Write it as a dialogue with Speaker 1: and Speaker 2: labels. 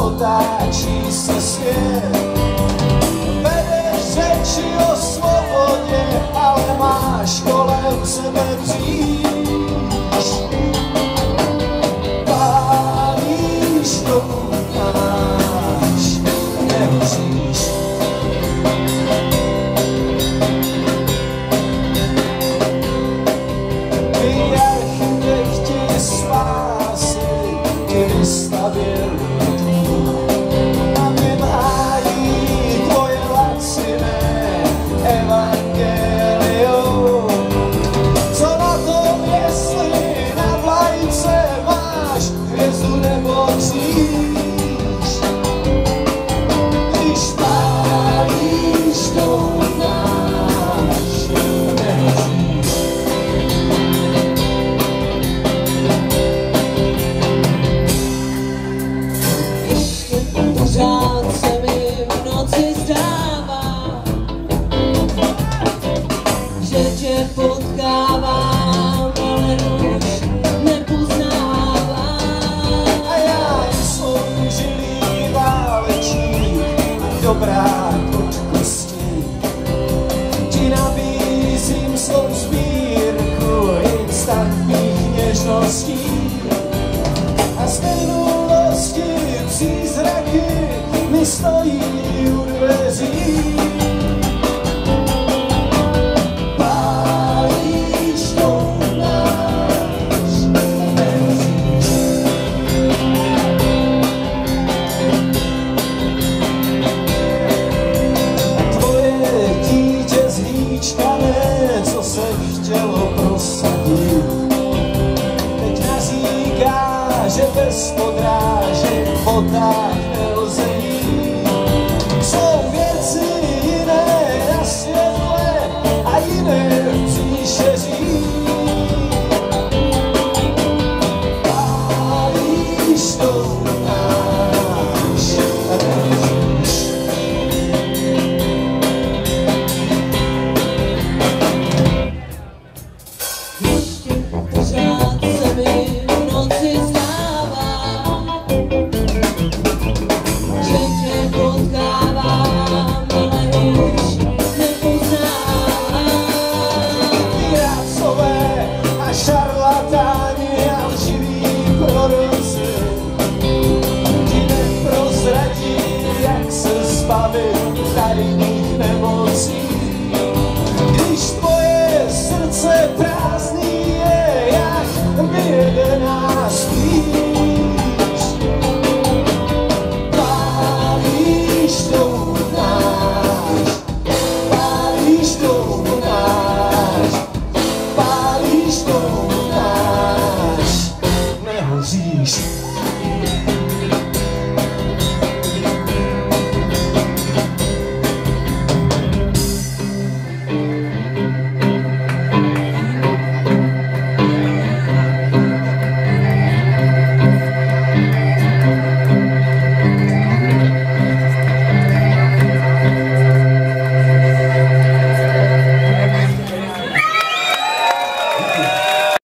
Speaker 1: otáčí se svět. Vedeš řeči o svobodě, ale máš kolem sebe příš. Pálíš, koukáš, nehoříš. Ty architekti spásy ti vystavili dům, aby hájí tvoje laciné evangelium. Co na tom, jestli na vlajce máš hvězdu nebo kříž? Když pálíš, koukáš, nehoříš.
Speaker 2: Pořád se mi v noci zdává, že tě potkávám, ale už nepoznávám.
Speaker 1: A já sloužilý válečník, dobrák od kosti, ti nabízím svou sbírku instantních něžností. A z minulosti přízraky mi stojí u dveří. Pálíš, koukáš, nehoříš. Tvoje dítě zhýčkané, co se chtělo prosadit, teď naříká, že bez podrážek potáhne